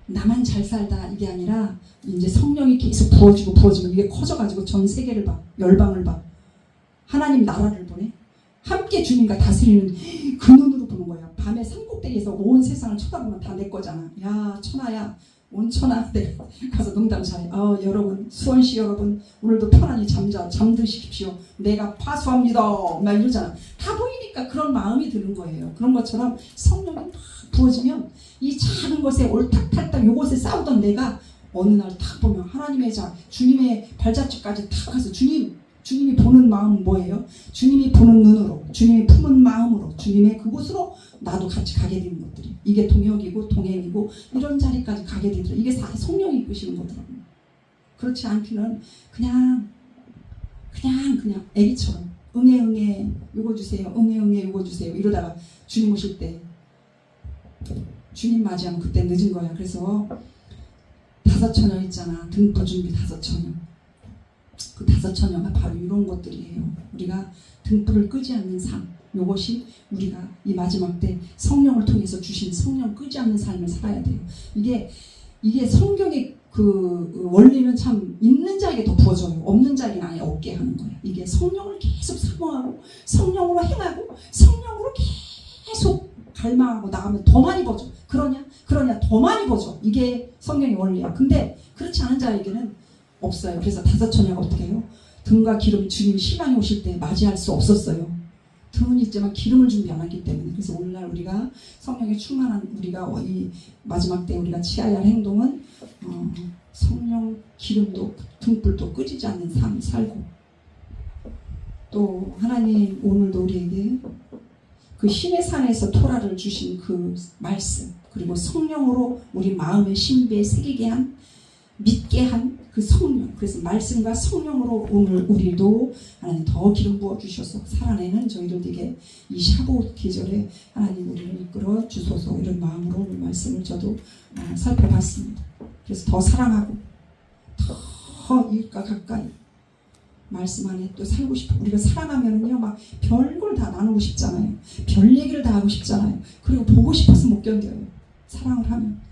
나만 잘 살다 이게 아니라 이제 성령이 계속 부어지면 이게 커져가지고 전 세계를 봐, 열방을 봐, 하나님 나라를 보내, 함께 주님과 다스리는 그 눈으로 보는 거야. 밤에 산꼭대기에서 온 세상을 쳐다보면 다 내 거잖아. 야 천하야, 온 천하. 내가 가서 농담 잘해. 여러분, 수원시 여러분, 오늘도 편안히 잠드십시오. 내가 파수합니다. 막 이러잖아. 다 보이니까 그런 마음이 드는 거예요. 그런 것처럼 성령이 막 부어지면 이 작은 것에 옳탁탈탁 요것에 싸우던 내가 어느 날 딱 보면 하나님의 주님의 발자취까지 탁 가서 주님이 보는 마음은 뭐예요? 주님이 보는 눈으로, 주님이 품은 마음으로, 주님의 그곳으로 나도 같이 가게 되는 것들이, 이게 동역이고 동행이고 이런 자리까지 가게 되더라고요. 이게 다 성령이 이끄시는 거더라고요. 그렇지 않기는 그냥 애기처럼 응애 요거 주세요, 응애 요거 주세요 이러다가 주님 오실 때 주님 맞이하면 그때 늦은 거야. 그래서 5처녀 있잖아. 등불 준비 5처녀. 그 5처녀가 바로 이런 것들이에요. 우리가 등불을 끄지 않는 삶, 이것이 우리가 이 마지막 때 성령을 통해서 주신 성령 끄지 않는 삶을 살아야 돼요. 이게 성경의 그 원리는 참 있는 자에게 더 부어져요. 없는 자에게는 아예 없게 하는 거예요. 이게 성령을 계속 사모하고 성령으로 행하고 성령으로 계속 갈망하고 나가면 더 많이 버져. 그러냐 더 많이 버져. 이게 성경의 원리야. 근데 그렇지 않은 자에게는 없어요. 그래서 5처녀가 어떻게 해요? 등과 기름, 주님 신랑이 오실 때 맞이할 수 없었어요. 등은 있지만 기름을 준비 안 했기 때문에. 그래서 오늘날 우리가 성령에 충만한 우리가 이 마지막 때 우리가 취해야 할 행동은 성령 기름도 등불도 끄지지 않는 삶 살고, 또 하나님 오늘도 우리에게 그 신의 산에서 토라를 주신 그 말씀, 그리고 성령으로 우리 마음의 신비에 새기게 한, 믿게 한 그 성령, 그래서 말씀과 성령으로 오늘 우리도 하나님 더 기름 부어 주셔서 살아내는 저희들에게 이 샤봇 계절에 하나님 우리를 이끌어 주소서, 이런 마음으로 오늘 말씀을 저도 살펴봤습니다. 그래서 더 사랑하고 더 이웃과 가까이 말씀 안에 또 살고 싶어. 우리가 사랑하면은요, 막 별걸 다 나누고 싶잖아요. 별 얘기를 다 하고 싶잖아요. 그리고 보고 싶어서 못 견뎌요. 사랑을 하면.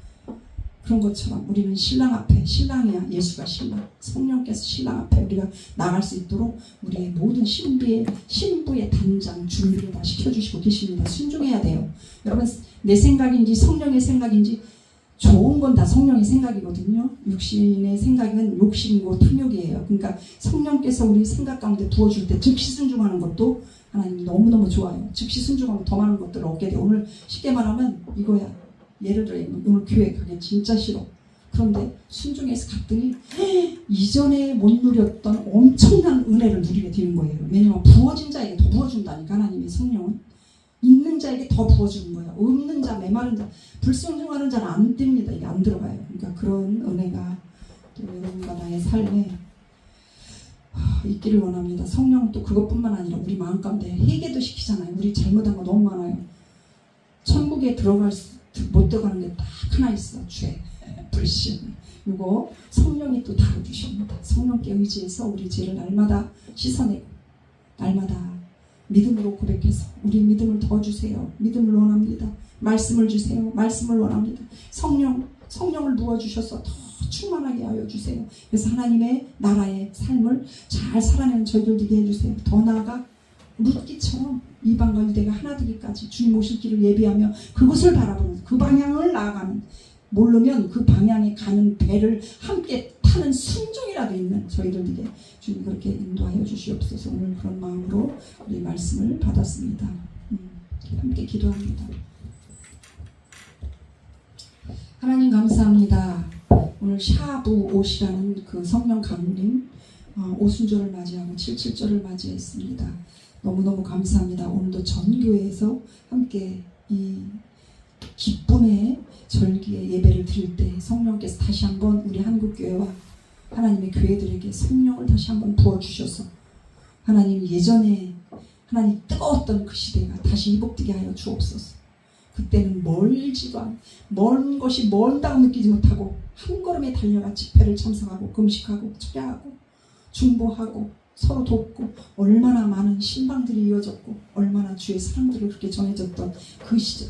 그런 것처럼 우리는 신랑 앞에, 신랑이야, 예수가 신랑, 성령께서 신랑 앞에 우리가 나갈 수 있도록 우리의 모든 신부의 단장 준비를 다 시켜주시고 계십니다. 순종해야 돼요. 여러분, 내 생각인지 성령의 생각인지 좋은 건 다 성령의 생각이거든요. 육신의 생각은 욕심이고 탐욕이에요. 그러니까 성령께서 우리 생각 가운데 부어줄 때 즉시 순종하는 것도 하나님 너무너무 좋아요. 즉시 순종하면 더 많은 것들을 얻게 돼요. 오늘 쉽게 말하면 이거야. 예를 들어 오늘 교회 가기 진짜 싫어. 그런데 순종해서 갔더니 이전에 못 누렸던 엄청난 은혜를 누리게 되는 거예요. 왜냐하면 부어진 자에게 더 부어준다니까. 하나님의 성령은 있는 자에게 더 부어주는 거야. 없는 자, 메마른 자, 불순종하는 자는 안 됩니다. 이게 안 들어가요. 그러니까 그런 은혜가 또 여러분과 나의 삶에 있기를 원합니다. 성령은 또 그것뿐만 아니라 우리 마음 가운데 회개도 시키잖아요. 우리 잘못한 거 너무 많아요. 천국에 못 들어가는 게 딱 하나 있어. 죄, 불신. 이거 성령이 또 다뤄주십니다. 성령께 의지해서 우리 죄를 날마다 씻어내고 날마다 믿음으로 고백해서 우리 믿음을 더 주세요. 믿음을 원합니다. 말씀을 주세요. 말씀을 원합니다. 성령을 부어주셔서 더 충만하게 하여 주세요. 그래서 하나님의 나라의 삶을 잘 살아내는 저희들 되게 해주세요. 더 나아가 룻기처럼 이방과 유대가 하나 되기까지 주님 오실 길을 예비하며 그곳을 바라보는, 그 방향을 나아가는, 모르면 그 방향에 가는 배를 함께 타는 순종이라도 있는 저희들에게 주님 그렇게 인도하여 주시옵소서. 오늘 그런 마음으로 우리 말씀을 받았습니다. 함께 기도합니다. 하나님 감사합니다. 오늘 샤부 옷이라는 그 성령 강림 오순절을 맞이하고 77절을 맞이했습니다. 너무너무 감사합니다. 오늘도 전교회에서 함께 이 기쁨의 절기의 예배를 드릴 때 성령께서 다시 한번 우리 한국교회와 하나님의 교회들에게 성령을 다시 한번 부어주셔서 하나님 예전에 하나님 뜨거웠던 그 시대가 다시 회복되게 하여 주옵소서. 그때는 멀지도 않은 먼 것이 멀다고 느끼지 못하고 한 걸음에 달려가 집회를 참석하고 금식하고 철야하고 중보하고 서로 돕고 얼마나 많은 신방들이 이어졌고 얼마나 주의 사랑들을 그렇게 전해졌던 그 시절,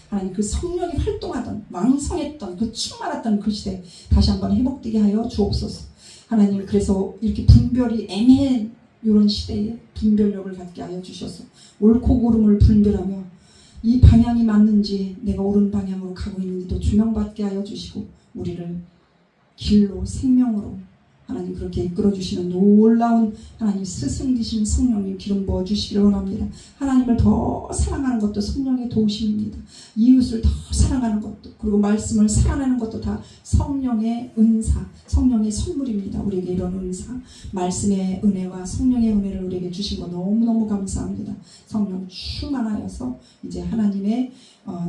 하나님 그 성령이 활동하던 왕성했던 그 충만했던 그 시대 다시 한번 회복되게 하여 주옵소서. 하나님, 그래서 이렇게 분별이 애매한 이런 시대에 분별력을 갖게 하여 주셔서 옳고 그름을 분별하며 이 방향이 맞는지 내가 옳은 방향으로 가고 있는지도 조명받게 하여 주시고 우리를 길로 생명으로 하나님 그렇게 이끌어주시는 놀라운 하나님 스승 되시는 성령님 기름 부어주시기를 원합니다. 하나님을 더 사랑하는 것도 성령의 도우심입니다. 이웃을 더 사랑하는 것도, 그리고 말씀을 사랑하는 것도 다 성령의 은사, 성령의 선물입니다. 우리에게 이런 은사, 말씀의 은혜와 성령의 은혜를 우리에게 주신 거 너무너무 감사합니다. 성령 충만하여서 이제 하나님의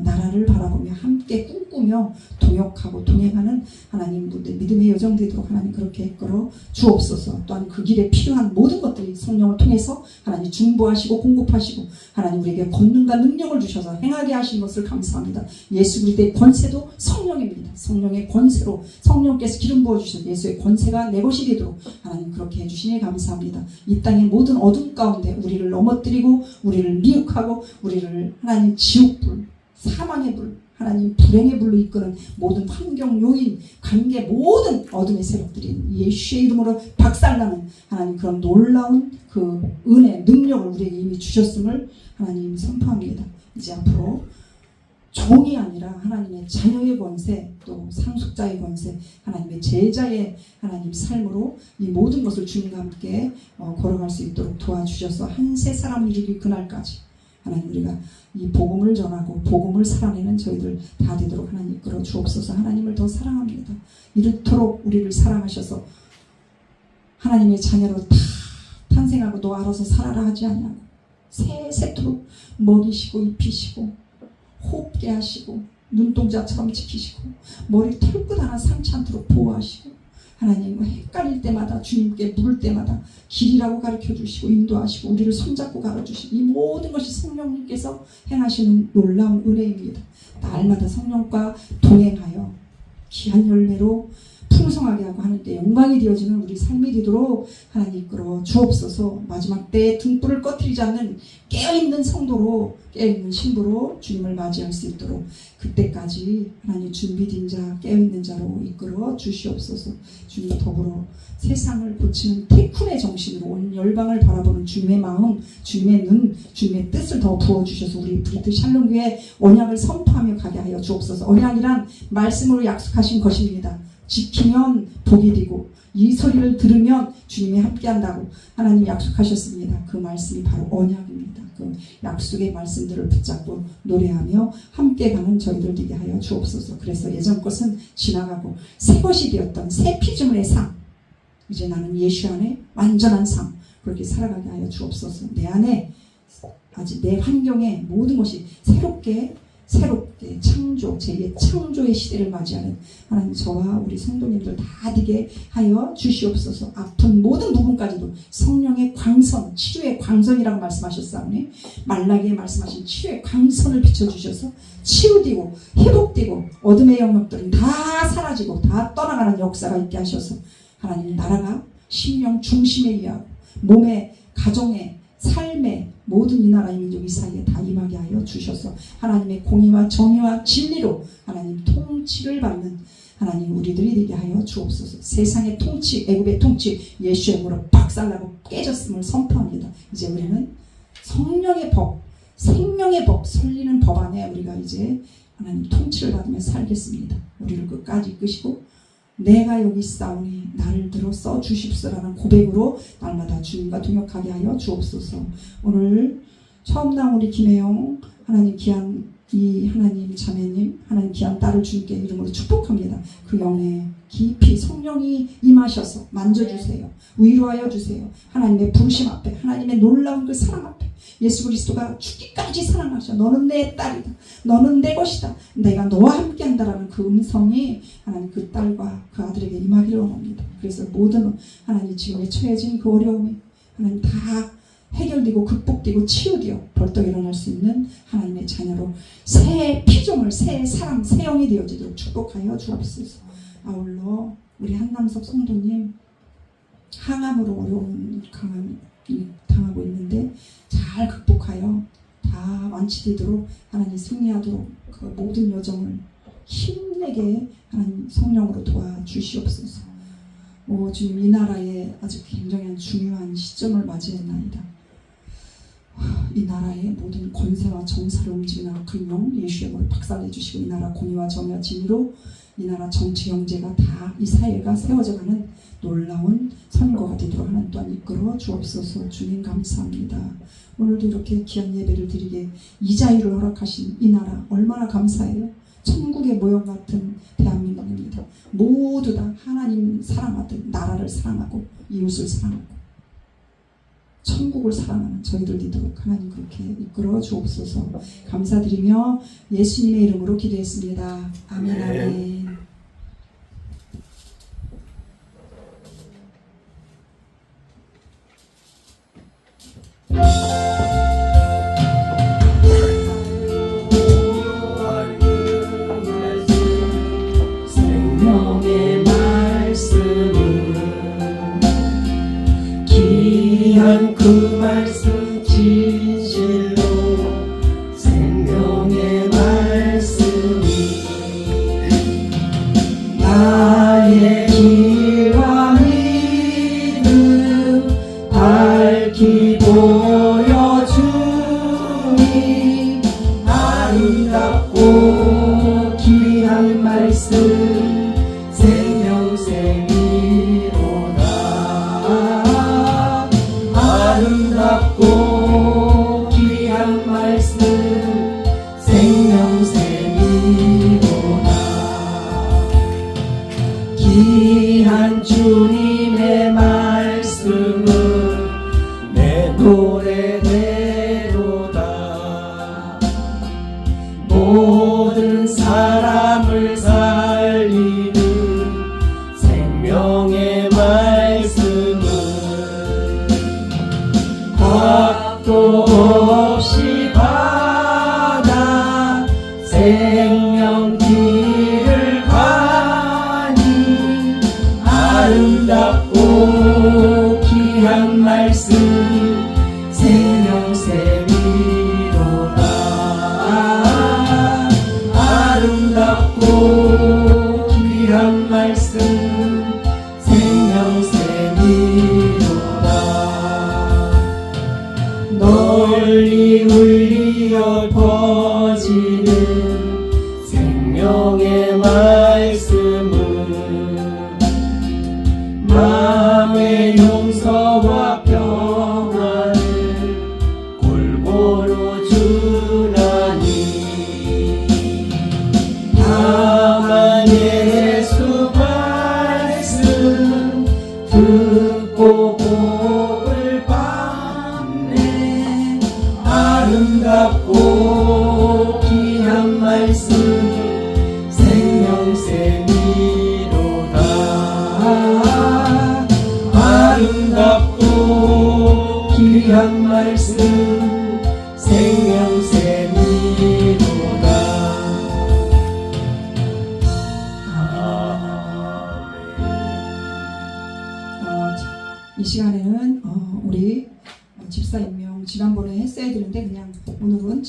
나라를 바라보며 함께 꿈꾸며 동역하고 동행하는 하나님 믿음의 여정 되도록 하나님 그렇게 이끌어 주옵소서. 또한 그 길에 필요한 모든 것들이 성령을 통해서 하나님 중보하시고 공급하시고 하나님 우리에게 권능과 능력을 주셔서 행하게 하신 것을 감사합니다. 예수 그리스도의 권세도 성령입니다. 성령의 권세로 성령께서 기름 부어주셔서 예수의 권세가 내 것이 되도록 하나님 그렇게 해주시니 감사합니다. 이 땅의 모든 어둠 가운데 우리를 넘어뜨리고 우리를 미혹하고 우리를 하나님 지옥불, 사망의 불, 하나님 불행의 불로 이끄는 모든 환경 요인, 관계 모든 어둠의 세력들이 예수의 이름으로 박살나는 하나님 그런 놀라운 그 은혜, 능력을 우리에게 이미 주셨음을 하나님 선포합니다. 이제 앞으로 종이 아니라 하나님의 자녀의 권세, 또 상속자의 권세, 하나님의 제자의 하나님 삶으로 이 모든 것을 주님과 함께 걸어갈 수 있도록 도와주셔서 한 세 사람을 이루기 그날까지 하나님 우리가 이 복음을 전하고 복음을 살아내는 저희들 다 되도록 하나님 이끌어 주옵소서. 하나님을 더 사랑합니다. 이렇도록 우리를 사랑하셔서 하나님의 자녀로 다 탄생하고 너 알아서 살아라 하지 않냐고 새토록 먹이시고 입히시고 호흡게 하시고 눈동자처럼 지키시고 머리 털끝 하나 상치 않도록 보호하시고 하나님 헷갈릴 때마다 주님께 물을 때마다 길이라고 가르쳐주시고 인도하시고 우리를 손잡고 가르쳐주시고 이 모든 것이 성령님께서 행하시는 놀라운 은혜입니다. 날마다 성령과 동행하여 귀한 열매로 풍성하게 하고 하는데 영광이 되어지는 우리 삶이 되도록 하나님 이끌어 주옵소서. 마지막 때에 등불을 꺼뜨리지 않는 깨어있는 성도로, 깨어있는 신부로 주님을 맞이할 수 있도록 그때까지 하나님 준비된 자, 깨어있는 자로 이끌어 주시옵소서. 주님 더불어 세상을 고치는 태쿤의 정신으로 온 열방을 바라보는 주님의 마음, 주님의 눈, 주님의 뜻을 더 부어주셔서 우리 브리트 샬롬교회 언약을 선포하며 가게 하여 주옵소서. 언약이란 말씀으로 약속하신 것입니다. 지키면 복이 되고 이 소리를 들으면 주님이 함께한다고 하나님 약속하셨습니다. 그 말씀이 바로 언약입니다. 그 약속의 말씀들을 붙잡고 노래하며 함께 가는 저희들 되게 하여 주옵소서. 그래서 예전 것은 지나가고 새 것이 되었던 새 피조물의 삶, 이제 나는 예수 안에 완전한 삶 그렇게 살아가게 하여 주옵소서. 내 안에 아직 내 환경에 모든 것이 새롭게 창조, 제2의 창조의 시대를 맞이하는 하나님 저와 우리 성도님들 다 되게 하여 주시옵소서. 아픈 모든 부분까지도 성령의 광선, 치료의 광선이라고 말씀하셨사오니 말라기에 말씀하신 치료의 광선을 비춰주셔서 치유되고 회복되고 어둠의 영역들은 다 사라지고 다 떠나가는 역사가 있게 하셔서 하나님 나라가 심령 중심에 의하고 몸에 가정에 삶의 모든 이 나라의 민족 이 사이에 다 임하게 하여 주셔서 하나님의 공의와 정의와 진리로 하나님 통치를 받는 하나님 우리들이 되게 하여 주옵소서. 세상의 통치, 애굽의 통치 예수의 이름으로 박살나고 깨졌음을 선포합니다. 이제 우리는 성령의 법, 생명의 법, 설리는 법 안에 우리가 이제 하나님 통치를 받으며 살겠습니다. 우리를 끝까지 이끄시고 내가 여기 있사오니 나를 들어 써주십시오라는 고백으로 날마다 주님과 동역하게 하여 주옵소서. 오늘 처음 나온 우리 김혜영 하나님 귀한 이 하나님 자매님 하나님 귀한 딸을 주님께 이름으로 축복합니다. 그 영에 깊이 성령이 임하셔서 만져주세요. 위로하여 주세요. 하나님의 부르심 앞에 하나님의 놀라운 그 사랑 앞에 예수 그리스도가 죽기까지 사랑하셔. 너는 내 딸이다. 너는 내 것이다. 내가 너와 함께 한다라는 그 음성이 하나님 그 딸과 그 아들에게 임하기를 원합니다. 그래서 모든 하나님 지금에 처해진 그 어려움이 하나님 다 해결되고 극복되고 치유되어 벌떡 일어날 수 있는 하나님의 자녀로 새 피조물, 새 사람, 새 영이 되어지도록 축복하여 주옵소서. 아울러 우리 한남석 성도님 항암으로 어려운 강암이 당하고 있는데 잘 극복하여 다 완치되도록 하나님 승리하도록 그 모든 여정을 힘내게 하나님 성령으로 도와주시옵소서. 주님, 이 나라에 아주 굉장히 중요한 시점을 맞이했나이다. 이 나라의 모든 권세와 정사를 움직이는 악한 영 예수의 이름으로 박살내 주시고, 이 나라 공의와 정의와 진리로 이 나라 정치 경제가 다 이 사회가 세워져가는 놀라운 선거가 되도록 하나님 또한 이끌어 주옵소서. 주님 감사합니다. 오늘도 이렇게 귀한 예배를 드리게 이 자유를 허락하신 이 나라 얼마나 감사해요. 천국의 모형 같은 대한민국입니다. 모두 다 하나님 사랑하듯 나라를 사랑하고 이웃을 사랑하고 천국을 사랑하는 저희들 되도록 하나님 그렇게 이끌어 주옵소서. 감사드리며 예수님의 이름으로 기도했습니다. 아멘. 아멘. 생명의 말씀은 귀한 그 말씀 진실로 생명의 말씀이 나의 길과 믿음 밝히 보여주니 아름답고 귀한 말씀 생명샘이로다. 아름답고 귀한 말씀 생명샘이로다. 귀한 주님의 말씀은 내 노래대로다. 모든 사람을 살리는 생명의 말씀은 값도 없이 받아 생명길을 가니 아름답고 귀한 말씀 생명샘이로다. 아름답고 귀한 말씀 생명샘이로다. 널리 울리어 퍼지는 생명의 말씀은 마음의 용서와 평안을 골고루 주나니 다만 예수 말씀 듣고 복을 받네. 아름답고 귀한 말씀 생명샘이로다. 아름답고 귀한 말씀 생명샘이로다. 이 시간에는 우리 집사 임명 지난번에 했어야 되는데 그냥 오늘은 지난